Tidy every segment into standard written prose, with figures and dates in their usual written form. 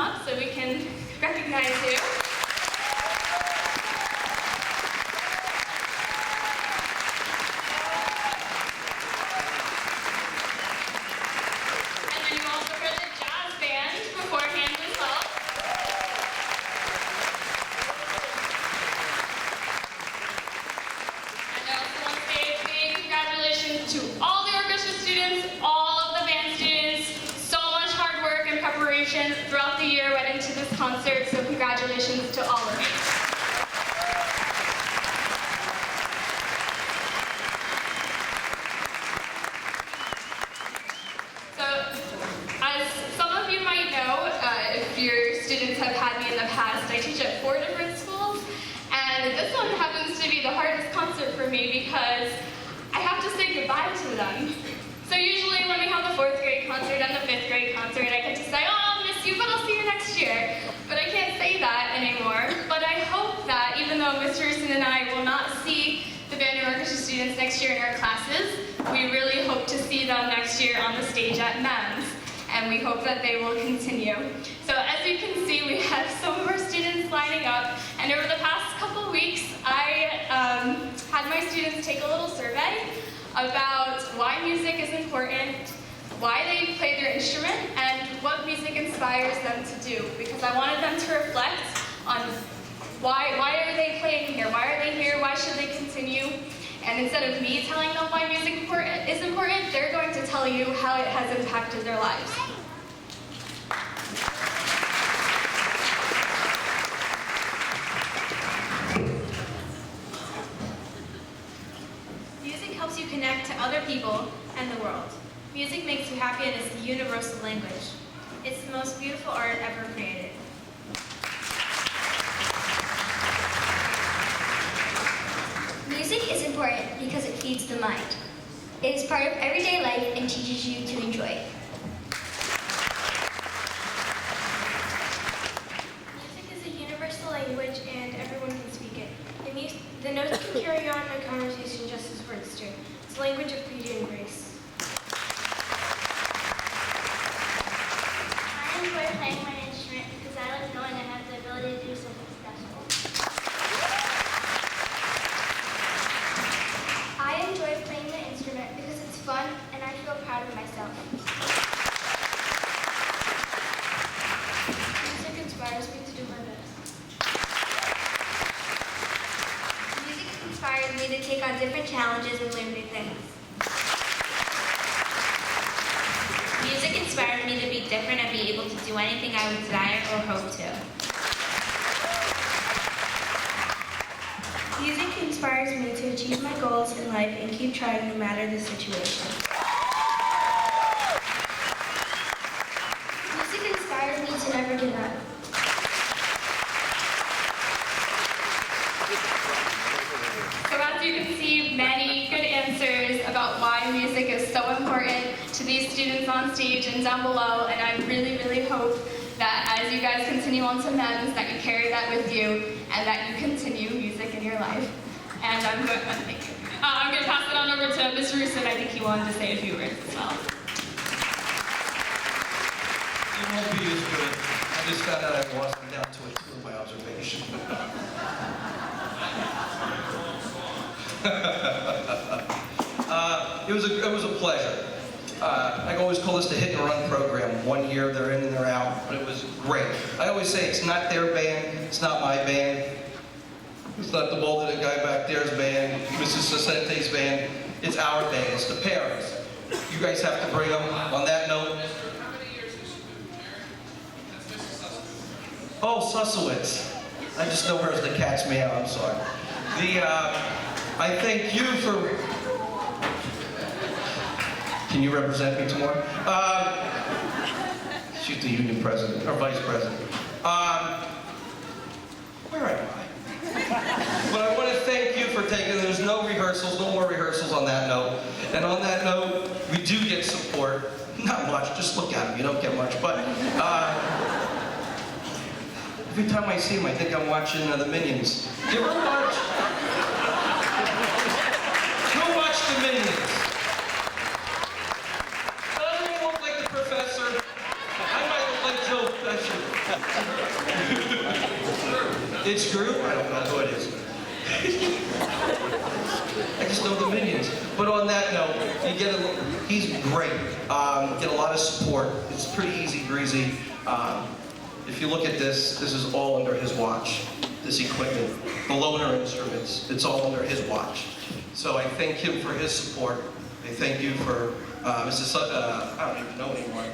up so we can recognize you. And then you also heard the jazz band beforehand as well. And I also want to say a big congratulations to all the orchestra students, all of the band students. So much hard work and preparation throughout the year went into this concert, so congratulations to all of you. So, as some of you might know, if your students have had me in the past, I teach at 4 different schools, and this one happens to be the hardest concert for me because I have to say goodbye to them. So usually when we have the 4th grade concert and the 5th grade concert, I get to say, oh, I'll miss you, but I'll see you next year. But I can't say that anymore. But I hope that even though Mr. Rusin and I will not see the band and orchestra students next year in our classes, we really hope to see them next year on the stage at MEMS. And we hope that they will continue. So as you can see, we have some of our students lining up. And over the past couple weeks, I had my students take a little survey about why music is important, why they play their instrument, and what music inspires them to do. Because I wanted them to reflect on why are they playing here, why are they here, why should they continue? And instead of me telling them why music is important, they're going to tell you how it has impacted their lives. Music helps you connect to other people and the world. Music makes you happy and is a universal language. It's the most beautiful art ever created. Music is important because it feeds the mind. It is part of everyday life and teaches you to enjoy it. Music is a universal language and everyone can speak it. The notes can carry on a conversation just as words do. It's a language of beauty and grace. I enjoy playing my instrument because I like knowing I have the ability to do something special. I enjoy playing the instrument because it's fun and I feel proud of myself. Music inspires me to do my best. Music inspires me to take on different challenges and learn new things. Music inspires me to be different and be able to do anything I would desire or hope to. Music inspires me to achieve my goals in life and keep trying no matter the situation. Music inspires me to never give up. So as you can see, many good answers about why music is so important to these students on stage and down below, and I really, really hope that as you guys continue on to MEMS, that you carry that with you and that you continue music in your life. And I'm going to pass it on over to Mr. Rusin. I think he wanted to say a few words as well. It won't be as good. I just found out I wasn't down to a 2 of my observation. It was a pleasure. I always call this the hit and run program. 1 year they're in and they're out, but it was great. I always say it's not their band, it's not my band, it's not the bald-headed guy back there's band, Mrs. Sacente's band. It's our band, it's the parents. You guys have to bring them. On that note, How many years has she been married? That's Mrs. Sussman. oh, Sussowitz. I just know her as the cat's meow, I'm sorry. I thank you for... Can you represent me tomorrow? She's the union president, or vice president. Where am I? But I want to thank you for taking, there's no rehearsals, no more rehearsals on that note. And on that note, we do get support. Not much, just look at them, you don't get much. But every time I see them, I think I'm watching the Minions. You ever watch? Who watched the Minions? Doesn't he look like the professor? I might look like Joe Pesci. It's Groot? I don't know who it is. I just know the Minions. But on that note, he's great. Get a lot of support. It's pretty easy breezy. If you look at this is all under his watch. This equipment, the loaner instruments, it's all under his watch. So I thank him for his support. I thank you for Mrs. I don't even know anymore.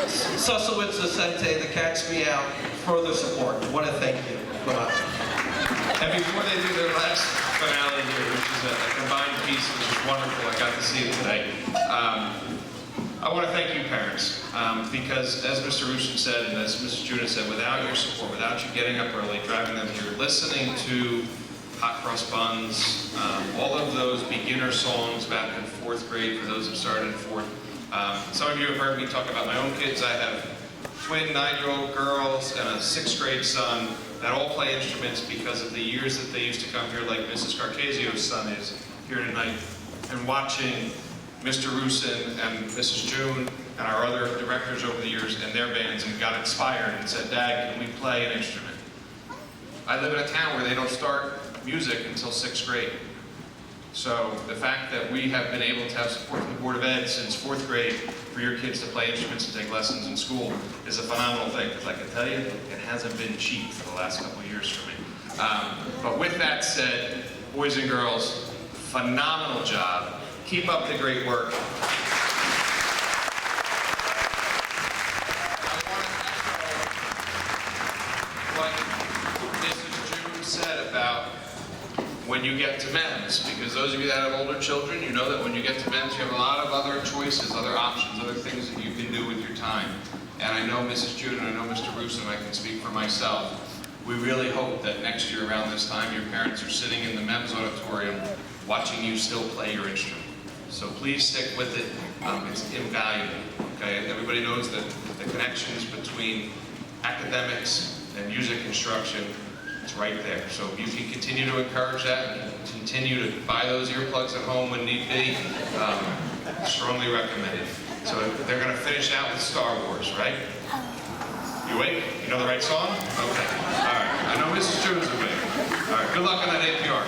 Susowitz, Asante, the Cats Meow, for their support. I want to thank you. Bye-bye. And before they do their last finale here, which is a combined piece, which is wonderful, I got to see it today. I want to thank you, parents, because as Mr. Rushin said, and as Mrs. Juna said, without your support, without you getting up early, driving them here, listening to Hot Cross Buns, all of those beginner songs back in 4th grade, for those who started in 4th. Some of you have heard me talk about my own kids. I have twin 9-year-old girls and a 6th grade son that all play instruments because of the years that they used to come here, like Mrs. Carcasio's son is here tonight, and watching Mr. Rusin and Mrs. June and our other directors over the years and their bands, and got inspired and said, Dad, can we play an instrument? I live in a town where they don't start music until 6th grade. So the fact that we have been able to have support from the Board of Ed since 4th grade for your kids to play instruments and take lessons in school is a phenomenal thing, because I can tell you, it hasn't been cheap for the last couple of years for me. But with that said, boys and girls, phenomenal job. Keep up the great work. I want to echo what Mrs. June said about when you get to men's, because those of you that have older children, you know that when you get to men's, you have a lot of other choices, other options, other things that you can do with your time. And I know Mrs. June and I know Mr. Russo, and I can speak for myself. We really hope that next year around this time, your parents are sitting in the men's auditorium watching you still play your instrument. So please stick with it. It's invaluable. Okay, everybody knows that the connections between academics and music instruction, it's right there. So if you can continue to encourage that and continue to buy those earplugs at home when need be, strongly recommended. So they're going to finish out with Star Wars, right? You awake? You know the right song? Okay. All right. I know Mrs. Jones is awake. All right. Good luck on that APR.